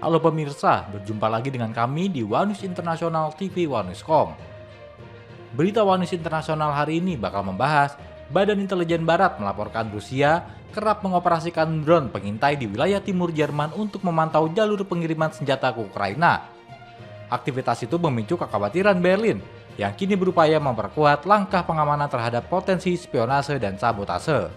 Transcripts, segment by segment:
Halo pemirsa, berjumpa lagi dengan kami di One International TV One.com. Berita One International hari ini bakal membahas Badan Intelijen Barat melaporkan Rusia kerap mengoperasikan drone pengintai di wilayah timur Jerman untuk memantau jalur pengiriman senjata ke Ukraina. Aktivitas itu memicu kekhawatiran Berlin yang kini berupaya memperkuat langkah pengamanan terhadap potensi spionase dan sabotase.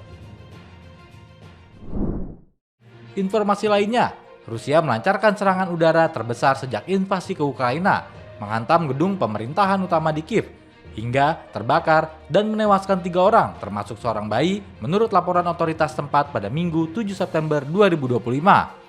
Informasi lainnya, Rusia melancarkan serangan udara terbesar sejak invasi ke Ukraina, menghantam gedung pemerintahan utama di Kiev, hingga terbakar dan menewaskan 3 orang, termasuk seorang bayi, menurut laporan otoritas tempat pada Minggu 7 September 2025.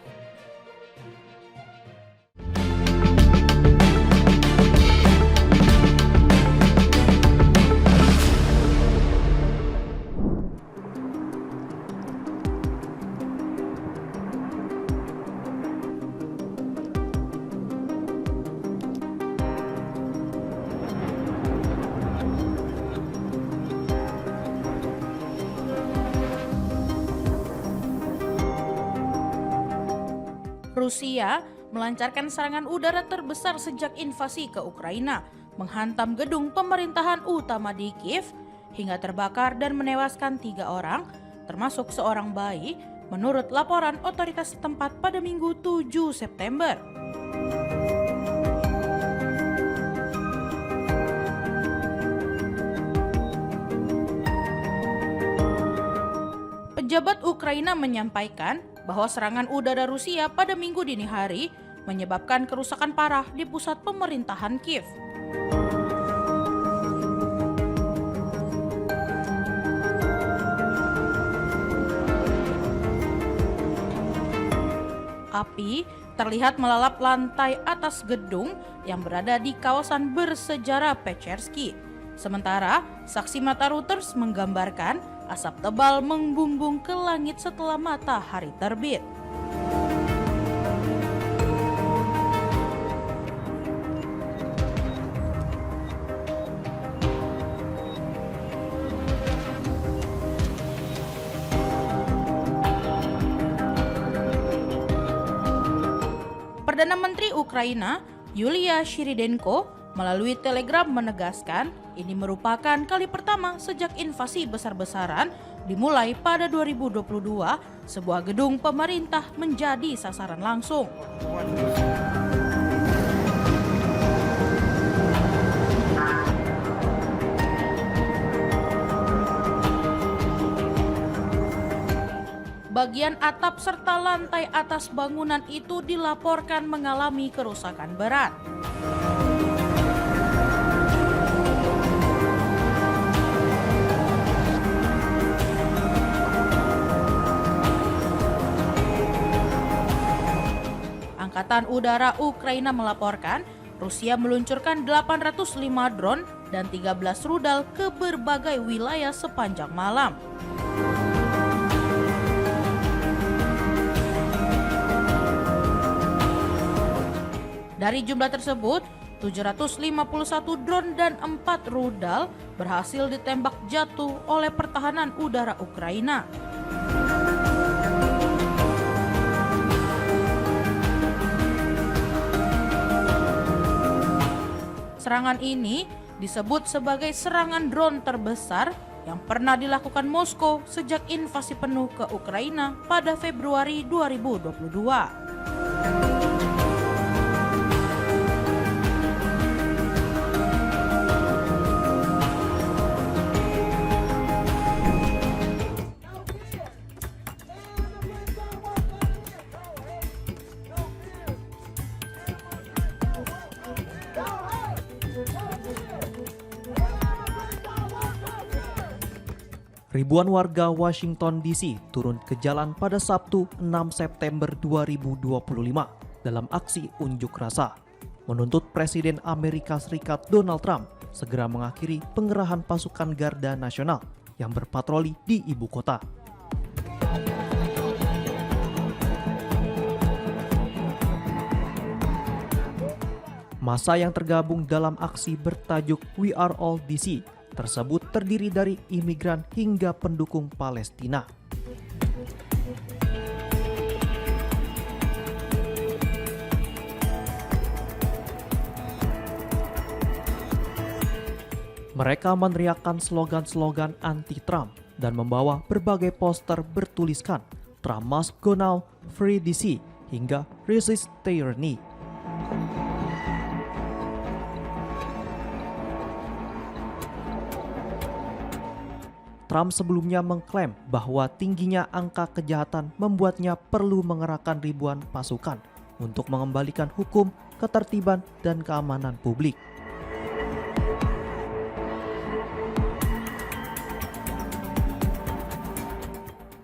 Rusia melancarkan serangan udara terbesar sejak invasi ke Ukraina, menghantam gedung pemerintahan utama di Kiev hingga terbakar dan menewaskan 3 orang, termasuk seorang bayi, menurut laporan otoritas setempat pada Minggu 7 September. Pejabat Ukraina menyampaikan bahwa serangan udara Rusia pada Minggu dini hari menyebabkan kerusakan parah di pusat pemerintahan Kiev. Api terlihat melalap lantai atas gedung yang berada di kawasan bersejarah Pechersky. Sementara, saksi mata Reuters menggambarkan asap tebal membumbung ke langit setelah matahari terbit. Perdana Menteri Ukraina, Yulia Shiridenko, melalui telegram menegaskan ini merupakan kali pertama sejak invasi besar-besaran dimulai pada 2022, sebuah gedung pemerintah menjadi sasaran langsung. Bagian atap serta lantai atas bangunan itu dilaporkan mengalami kerusakan berat. Angkatan Udara Ukraina melaporkan Rusia meluncurkan 805 drone dan 13 rudal ke berbagai wilayah sepanjang malam. Dari jumlah tersebut, 751 drone dan 4 rudal berhasil ditembak jatuh oleh pertahanan udara Ukraina. Serangan ini disebut sebagai serangan drone terbesar yang pernah dilakukan Moskow sejak invasi penuh ke Ukraina pada Februari 2022. Ribuan warga Washington DC turun ke jalan pada Sabtu 6 September 2025 dalam aksi unjuk rasa, menuntut Presiden Amerika Serikat Donald Trump segera mengakhiri pengerahan pasukan Garda Nasional yang berpatroli di ibu kota. Massa yang tergabung dalam aksi bertajuk We Are All DC tersebut terdiri dari imigran hingga pendukung Palestina. Mereka meneriakkan slogan-slogan anti-Trump dan membawa berbagai poster bertuliskan Trump must go now, free DC, hingga resist tyranny. Trump sebelumnya mengklaim bahwa tingginya angka kejahatan membuatnya perlu mengerahkan ribuan pasukan untuk mengembalikan hukum, ketertiban, dan keamanan publik.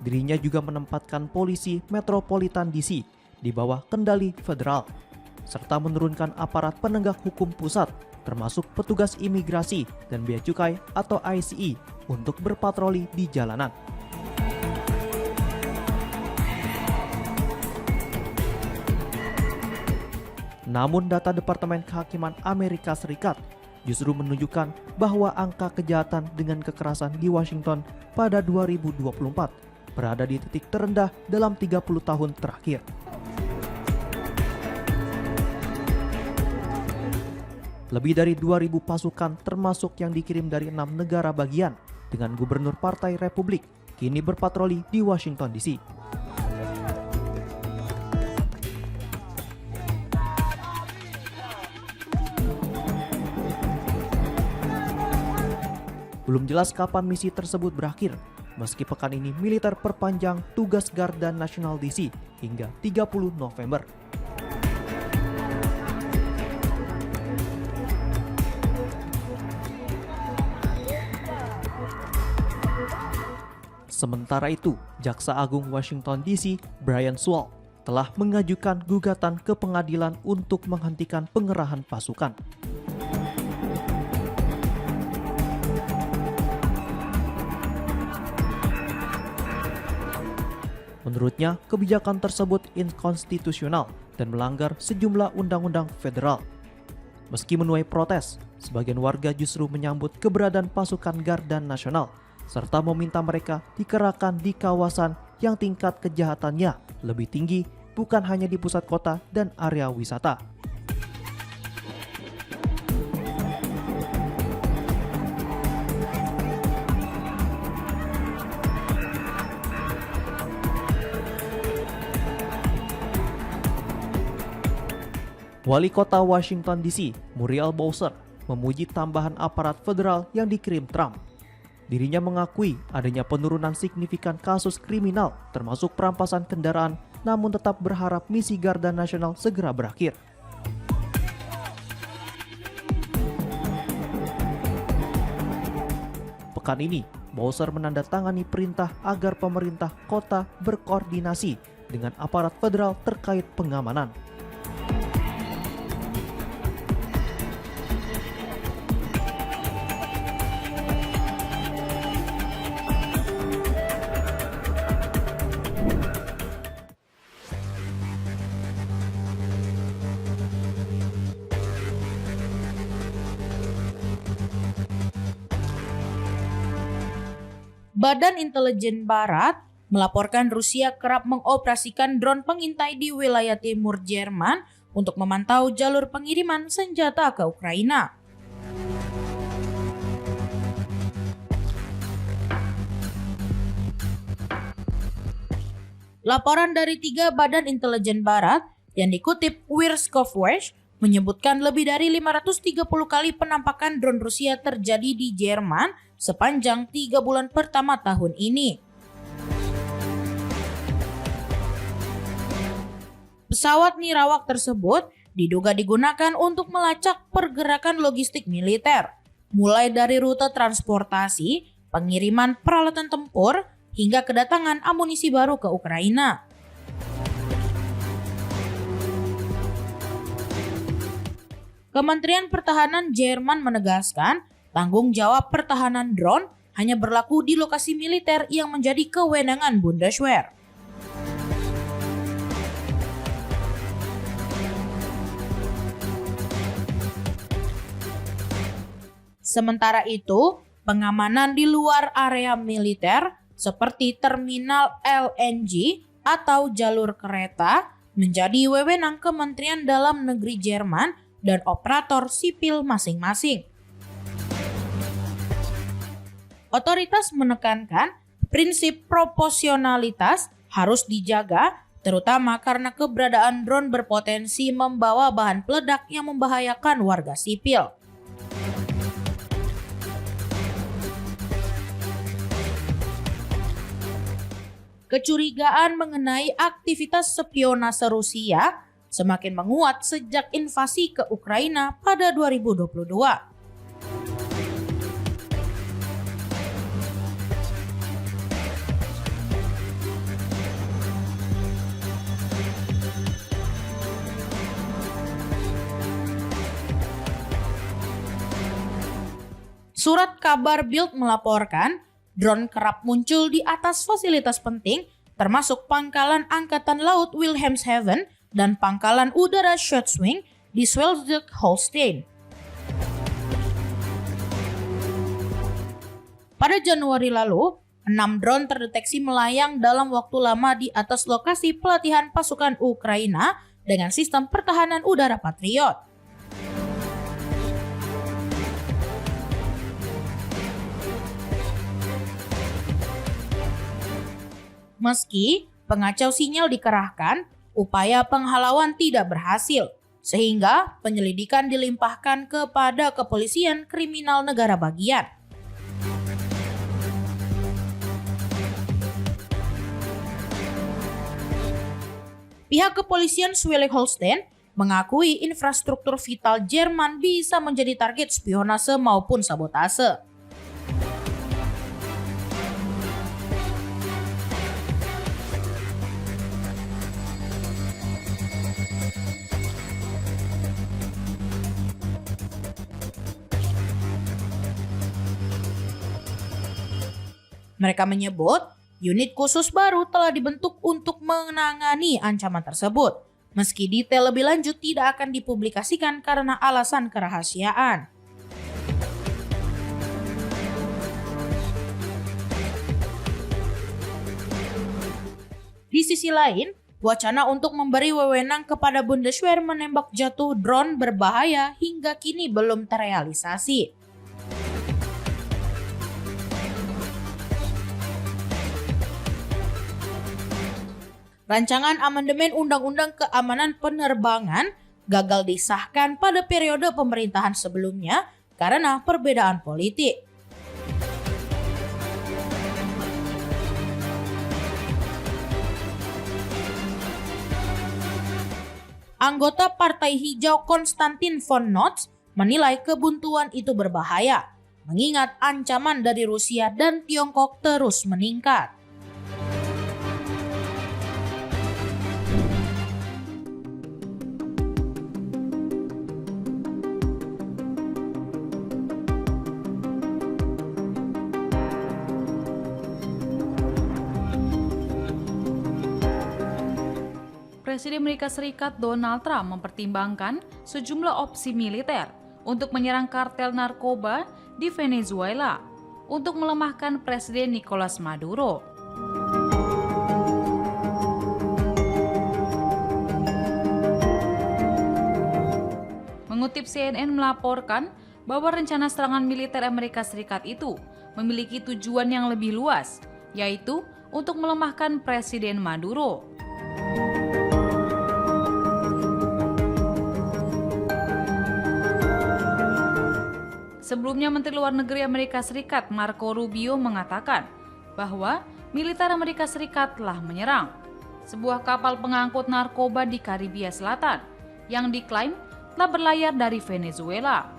Dirinya juga menempatkan polisi Metropolitan DC di bawah kendali federal, serta menurunkan aparat penegak hukum pusat, termasuk petugas imigrasi dan bea cukai atau ICE untuk berpatroli di jalanan. Namun data Departemen Kehakiman Amerika Serikat justru menunjukkan bahwa angka kejahatan dengan kekerasan di Washington pada 2024 berada di titik terendah dalam 30 tahun terakhir. Lebih dari 2.000 pasukan termasuk yang dikirim dari 6 negara bagian dengan gubernur Partai Republik kini berpatroli di Washington DC. Belum jelas kapan misi tersebut berakhir, meski pekan ini militer perpanjang tugas Garda Nasional DC hingga 30 November. Sementara itu, Jaksa Agung Washington DC, Brian Sewell, telah mengajukan gugatan ke pengadilan untuk menghentikan pengerahan pasukan. Menurutnya, kebijakan tersebut inkonstitusional dan melanggar sejumlah undang-undang federal. Meski menuai protes, sebagian warga justru menyambut keberadaan pasukan Garda Nasional serta meminta mereka dikerahkan di kawasan yang tingkat kejahatannya lebih tinggi, bukan hanya di pusat kota dan area wisata. Wali Kota Washington DC, Muriel Bowser, memuji tambahan aparat federal yang dikirim Trump. Dirinya mengakui adanya penurunan signifikan kasus kriminal termasuk perampasan kendaraan, namun tetap berharap misi Garda Nasional segera berakhir. Pekan ini, Bowser menandatangani perintah agar pemerintah kota berkoordinasi dengan aparat federal terkait pengamanan. Badan Intelijen Barat melaporkan Rusia kerap mengoperasikan drone pengintai di wilayah timur Jerman untuk memantau jalur pengiriman senjata ke Ukraina. Laporan dari 3 badan intelijen Barat yang dikutip Wirtschaftswoche menyebutkan lebih dari 530 kali penampakan drone Rusia terjadi di Jerman sepanjang 3 bulan pertama tahun ini. Pesawat nirawak tersebut diduga digunakan untuk melacak pergerakan logistik militer, mulai dari rute transportasi, pengiriman peralatan tempur, hingga kedatangan amunisi baru ke Ukraina. Kementerian Pertahanan Jerman menegaskan tanggung jawab pertahanan drone hanya berlaku di lokasi militer yang menjadi kewenangan Bundeswehr. Sementara itu, pengamanan di luar area militer seperti terminal LNG atau jalur kereta menjadi wewenang Kementerian Dalam Negeri Jerman dan operator sipil masing-masing. Otoritas menekankan prinsip proporsionalitas harus dijaga, terutama karena keberadaan drone berpotensi membawa bahan peledak yang membahayakan warga sipil. Kecurigaan mengenai aktivitas spionase Rusia semakin menguat sejak invasi ke Ukraina pada 2022. Surat kabar Bild melaporkan, drone kerap muncul di atas fasilitas penting, termasuk pangkalan Angkatan Laut Wilhelmshaven dan pangkalan udara Schutzwing di Schleswig-Holstein. Pada Januari lalu, 6 drone terdeteksi melayang dalam waktu lama di atas lokasi pelatihan pasukan Ukraina dengan sistem pertahanan udara Patriot. Meski pengacau sinyal dikerahkan, upaya penghalauan tidak berhasil, sehingga penyelidikan dilimpahkan kepada Kepolisian Kriminal Negara Bagian. Pihak Kepolisian Schleswig-Holstein mengakui infrastruktur vital Jerman bisa menjadi target spionase maupun sabotase. Mereka menyebut unit khusus baru telah dibentuk untuk menangani ancaman tersebut, meski detail lebih lanjut tidak akan dipublikasikan karena alasan kerahasiaan. Di sisi lain, wacana untuk memberi wewenang kepada Bundeswehr menembak jatuh drone berbahaya hingga kini belum terrealisasi. Rancangan amandemen Undang-Undang Keamanan Penerbangan gagal disahkan pada periode pemerintahan sebelumnya karena perbedaan politik. Anggota Partai Hijau Konstantin von Notz menilai kebuntuan itu berbahaya, mengingat ancaman dari Rusia dan Tiongkok terus meningkat. Presiden Amerika Serikat Donald Trump mempertimbangkan sejumlah opsi militer untuk menyerang kartel narkoba di Venezuela untuk melemahkan Presiden Nicolas Maduro. Mengutip CNN melaporkan bahwa rencana serangan militer Amerika Serikat itu memiliki tujuan yang lebih luas, yaitu untuk melemahkan Presiden Maduro. Sebelumnya, Menteri Luar Negeri Amerika Serikat Marco Rubio mengatakan bahwa militer Amerika Serikat telah menyerang sebuah kapal pengangkut narkoba di Karibia Selatan yang diklaim telah berlayar dari Venezuela.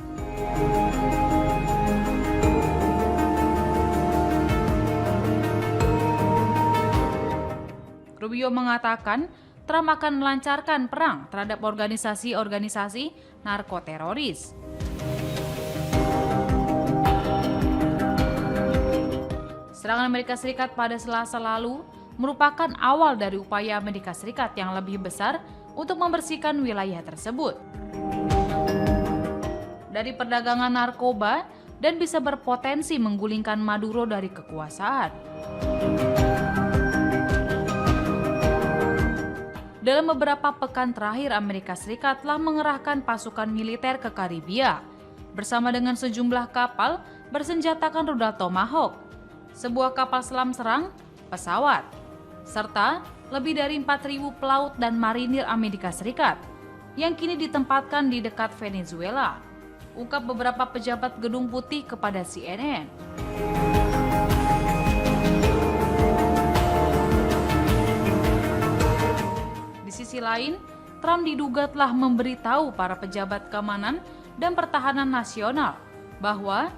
Rubio mengatakan Trump akan melancarkan perang terhadap organisasi-organisasi narkoteroris. Serangan Amerika Serikat pada Selasa lalu merupakan awal dari upaya Amerika Serikat yang lebih besar untuk membersihkan wilayah tersebut dari perdagangan narkoba dan bisa berpotensi menggulingkan Maduro dari kekuasaan. Dalam beberapa pekan terakhir, Amerika Serikat telah mengerahkan pasukan militer ke Karibia bersama dengan sejumlah kapal bersenjatakan rudal Tomahawk sebuah kapal selam serang, pesawat, serta lebih dari 4.000 pelaut dan marinir Amerika Serikat yang kini ditempatkan di dekat Venezuela, ungkap beberapa pejabat Gedung Putih kepada CNN. Di sisi lain, Trump diduga telah memberitahu para pejabat keamanan dan pertahanan nasional bahwa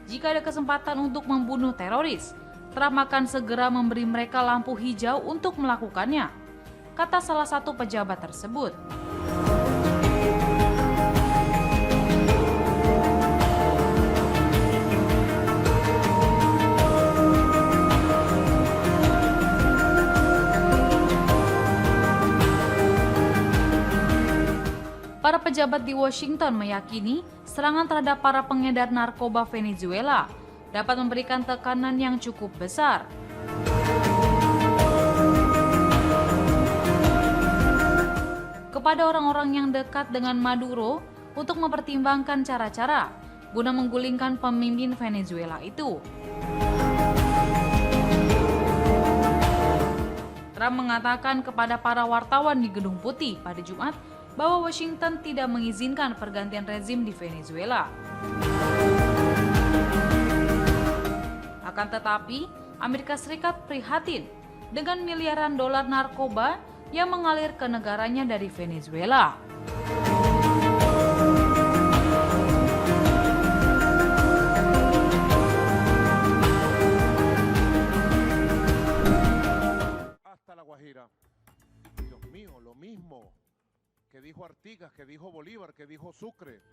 jika ada kesempatan untuk membunuh teroris, Trump akan segera memberi mereka lampu hijau untuk melakukannya, kata salah satu pejabat tersebut. Para pejabat di Washington meyakini serangan terhadap para pengedar narkoba Venezuela dapat memberikan tekanan yang cukup besar. Kepada orang-orang yang dekat dengan Maduro untuk mempertimbangkan cara-cara guna menggulingkan pemimpin Venezuela itu. Trump mengatakan kepada para wartawan di Gedung Putih pada Jumat bahwa Washington tidak mengizinkan pergantian rezim di Venezuela. Akan tetapi, Amerika Serikat prihatin dengan miliaran dolar narkoba yang mengalir ke negaranya dari Venezuela. Hasta La Guajira. Dios mío, lo mismo que dijo Artigas, que dijo Bolívar, que dijo Sucre.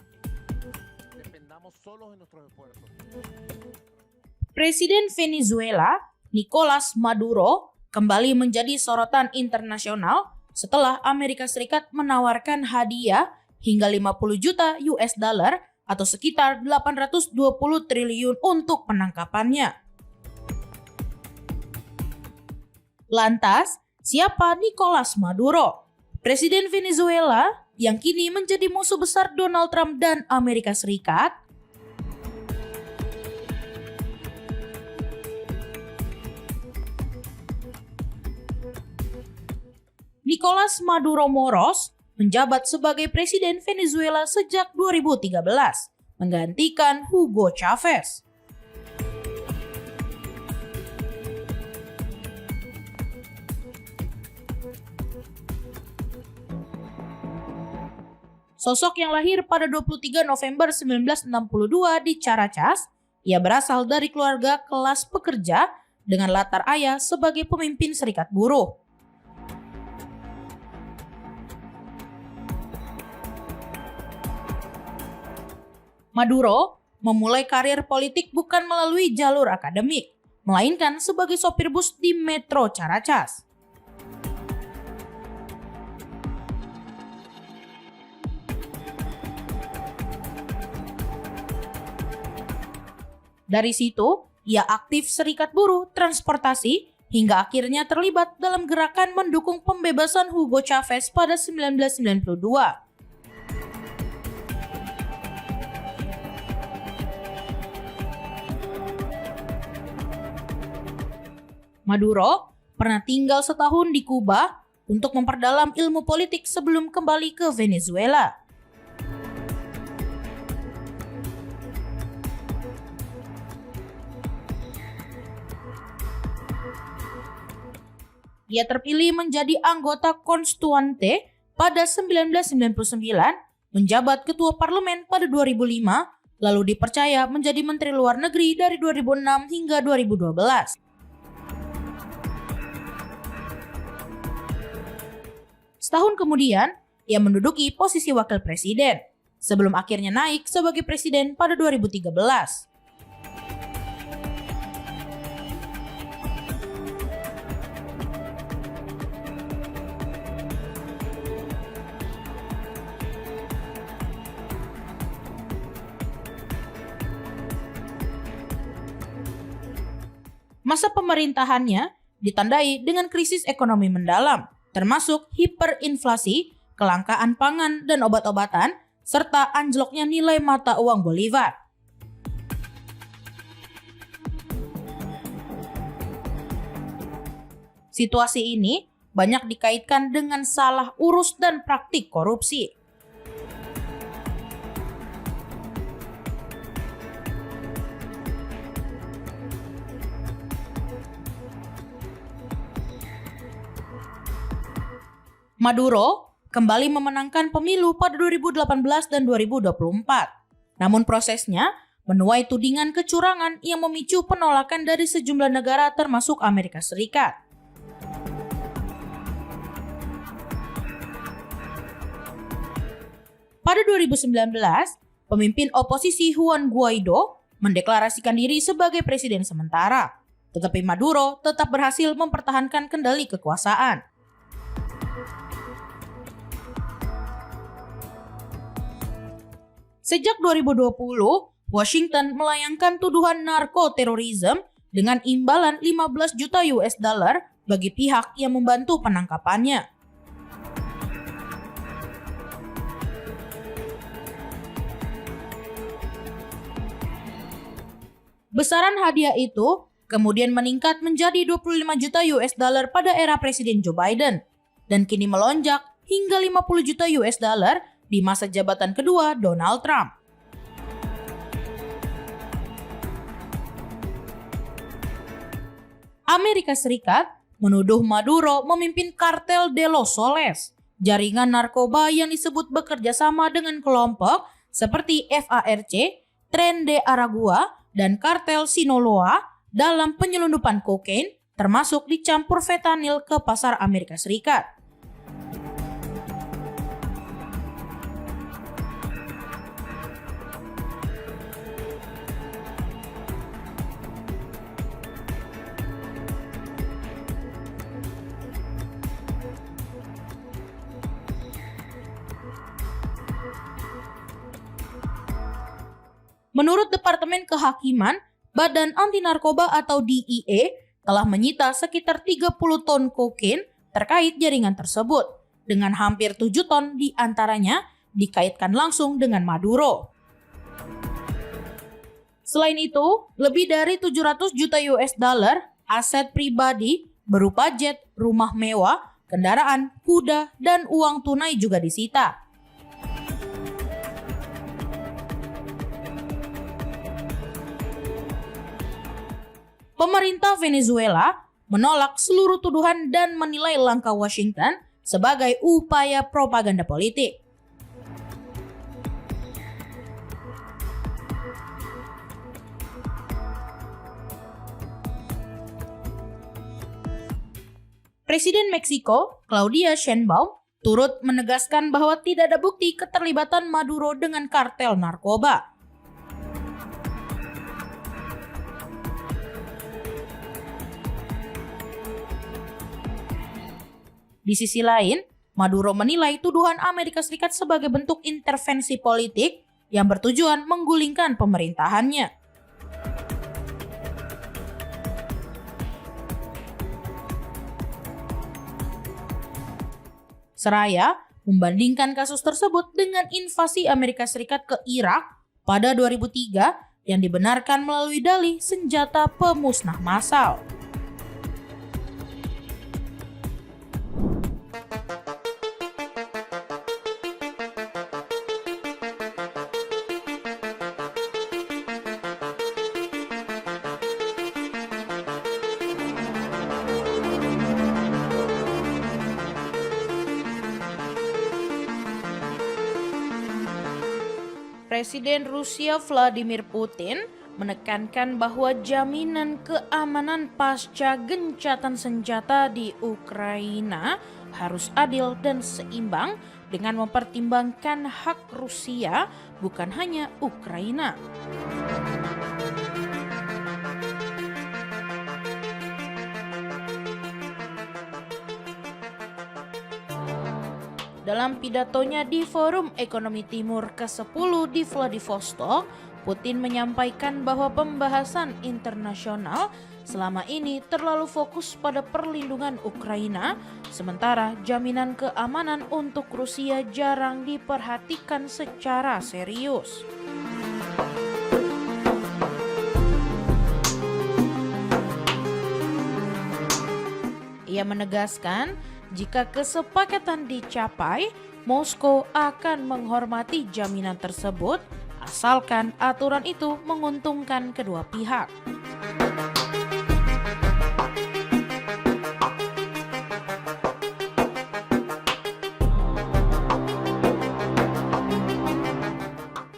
Dependamos solos de nuestros esfuerzos. Presiden Venezuela, Nicolas Maduro, kembali menjadi sorotan internasional setelah Amerika Serikat menawarkan hadiah hingga 50 juta US dollar atau sekitar 820 triliun untuk penangkapannya. Lantas, siapa Nicolas Maduro? Presiden Venezuela yang kini menjadi musuh besar Donald Trump dan Amerika Serikat? Nicolas Maduro Moros menjabat sebagai Presiden Venezuela sejak 2013, menggantikan Hugo Chavez. Sosok yang lahir pada 23 November 1962 di Caracas, ia berasal dari keluarga kelas pekerja dengan latar ayah sebagai pemimpin serikat buruh. Maduro memulai karir politik bukan melalui jalur akademik, melainkan sebagai sopir bus di Metro Caracas. Dari situ, ia aktif serikat buruh, transportasi, hingga akhirnya terlibat dalam gerakan mendukung pembebasan Hugo Chavez pada 1992. Maduro pernah tinggal setahun di Kuba untuk memperdalam ilmu politik sebelum kembali ke Venezuela. Ia terpilih menjadi anggota Konstituante pada 1999, menjabat ketua parlemen pada 2005, lalu dipercaya menjadi menteri luar negeri dari 2006 hingga 2012. Setahun kemudian, ia menduduki posisi wakil presiden, sebelum akhirnya naik sebagai presiden pada 2013. Masa pemerintahannya ditandai dengan krisis ekonomi mendalam, termasuk hiperinflasi, kelangkaan pangan dan obat-obatan, serta anjloknya nilai mata uang Bolivar. Situasi ini banyak dikaitkan dengan salah urus dan praktik korupsi. Maduro kembali memenangkan pemilu pada 2018 dan 2024. Namun prosesnya menuai tudingan kecurangan yang memicu penolakan dari sejumlah negara termasuk Amerika Serikat. Pada 2019, pemimpin oposisi Juan Guaido mendeklarasikan diri sebagai presiden sementara, tetapi Maduro tetap berhasil mempertahankan kendali kekuasaan. Sejak 2020, Washington melayangkan tuduhan narkoterorisme dengan imbalan 15 juta US dollar bagi pihak yang membantu penangkapannya. Besaran hadiah itu kemudian meningkat menjadi 25 juta US dollar pada era Presiden Joe Biden dan kini melonjak hingga 50 juta US dollar di masa jabatan kedua Donald Trump. Amerika Serikat menuduh Maduro memimpin kartel de los Soles, jaringan narkoba yang disebut bekerja sama dengan kelompok seperti FARC, Tren de Aragua, dan kartel Sinaloa dalam penyelundupan kokain, termasuk dicampur fentanyl ke pasar Amerika Serikat. Menurut Departemen Kehakiman, Badan Anti Narkoba atau DEA telah menyita sekitar 30 ton kokain terkait jaringan tersebut, dengan hampir 7 ton di antaranya dikaitkan langsung dengan Maduro. Selain itu, lebih dari 700 juta US dollar aset pribadi berupa jet, rumah mewah, kendaraan, kuda, dan uang tunai juga disita. Pemerintah Venezuela menolak seluruh tuduhan dan menilai langkah Washington sebagai upaya propaganda politik. Presiden Meksiko, Claudia Sheinbaum, turut menegaskan bahwa tidak ada bukti keterlibatan Maduro dengan kartel narkoba. Di sisi lain, Maduro menilai tuduhan Amerika Serikat sebagai bentuk intervensi politik yang bertujuan menggulingkan pemerintahannya. Seraya membandingkan kasus tersebut dengan invasi Amerika Serikat ke Irak pada 2003 yang dibenarkan melalui dalih senjata pemusnah massal. Presiden Rusia Vladimir Putin menekankan bahwa jaminan keamanan pasca gencatan senjata di Ukraina harus adil dan seimbang dengan mempertimbangkan hak Rusia, bukan hanya Ukraina. Dalam pidatonya di Forum Ekonomi Timur ke-10 di Vladivostok, Putin menyampaikan bahwa pembahasan internasional selama ini terlalu fokus pada perlindungan Ukraina, sementara jaminan keamanan untuk Rusia jarang diperhatikan secara serius. Ia menegaskan jika kesepakatan dicapai, Moskow akan menghormati jaminan tersebut asalkan aturan itu menguntungkan kedua pihak.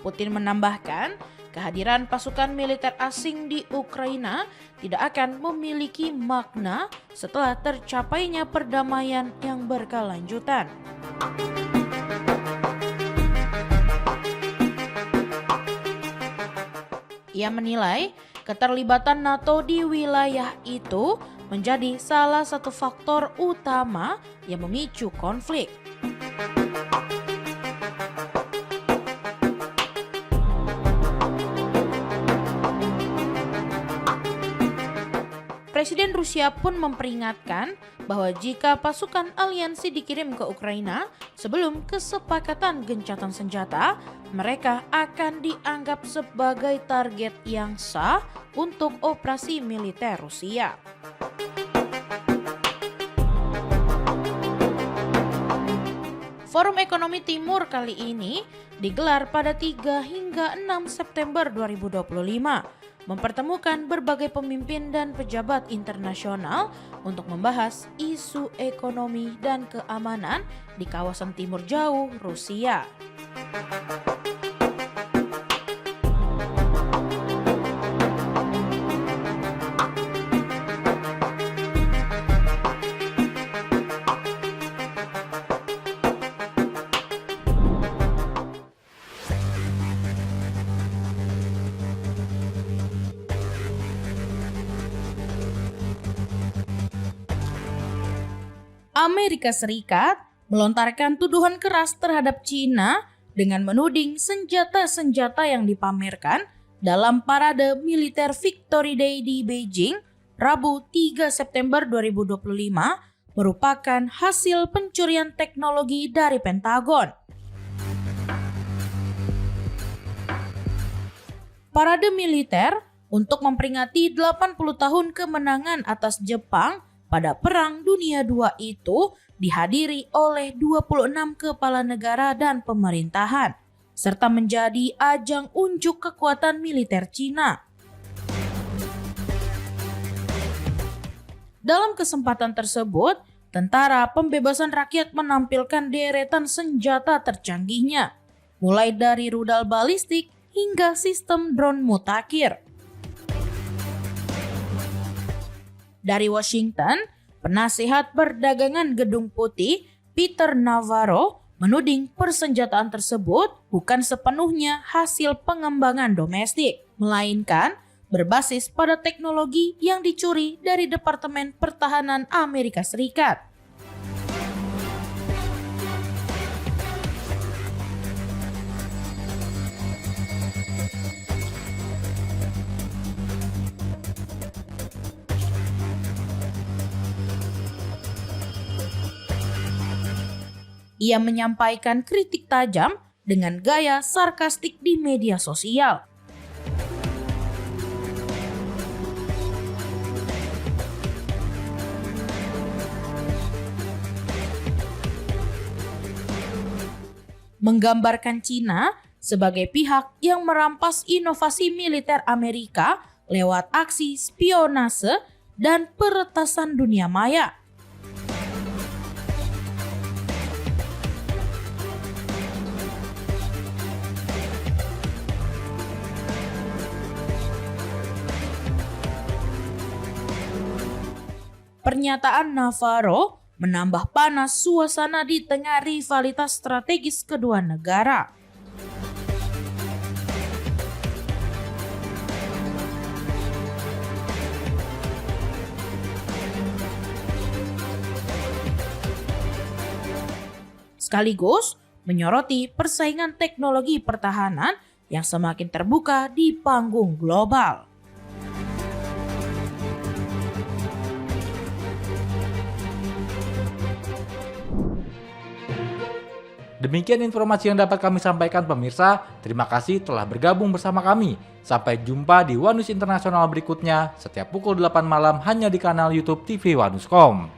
Putin menambahkan, kehadiran pasukan militer asing di Ukraina tidak akan memiliki makna setelah tercapainya perdamaian yang berkelanjutan. Ia menilai keterlibatan NATO di wilayah itu menjadi salah satu faktor utama yang memicu konflik. Presiden Rusia pun memperingatkan bahwa jika pasukan aliansi dikirim ke Ukraina sebelum kesepakatan gencatan senjata, mereka akan dianggap sebagai target yang sah untuk operasi militer Rusia. Forum Ekonomi Timur kali ini digelar pada 3 hingga 6 September 2025. Mempertemukan berbagai pemimpin dan pejabat internasional untuk membahas isu ekonomi dan keamanan di kawasan Timur Jauh Rusia. Amerika Serikat melontarkan tuduhan keras terhadap China dengan menuding senjata-senjata yang dipamerkan dalam parade militer Victory Day di Beijing, Rabu 3 September 2025, merupakan hasil pencurian teknologi dari Pentagon. Parade militer untuk memperingati 80 tahun kemenangan atas Jepang pada Perang Dunia II itu dihadiri oleh 26 kepala negara dan pemerintahan, serta menjadi ajang unjuk kekuatan militer Cina. Dalam kesempatan tersebut, Tentara Pembebasan Rakyat menampilkan deretan senjata tercanggihnya, mulai dari rudal balistik hingga sistem drone mutakhir. Dari Washington, penasihat perdagangan Gedung Putih, Peter Navarro, menuding persenjataan tersebut bukan sepenuhnya hasil pengembangan domestik, melainkan berbasis pada teknologi yang dicuri dari Departemen Pertahanan Amerika Serikat. Ia menyampaikan kritik tajam dengan gaya sarkastik di media sosial. Menggambarkan Cina sebagai pihak yang merampas inovasi militer Amerika lewat aksi spionase dan peretasan dunia maya. Pernyataan Navarro menambah panas suasana di tengah rivalitas strategis kedua negara. Sekaligus menyoroti persaingan teknologi pertahanan yang semakin terbuka di panggung global. Demikian informasi yang dapat kami sampaikan pemirsa. Terima kasih telah bergabung bersama kami. Sampai jumpa di One News Internasional berikutnya setiap pukul 8 malam hanya di kanal YouTube TV Wanuscom.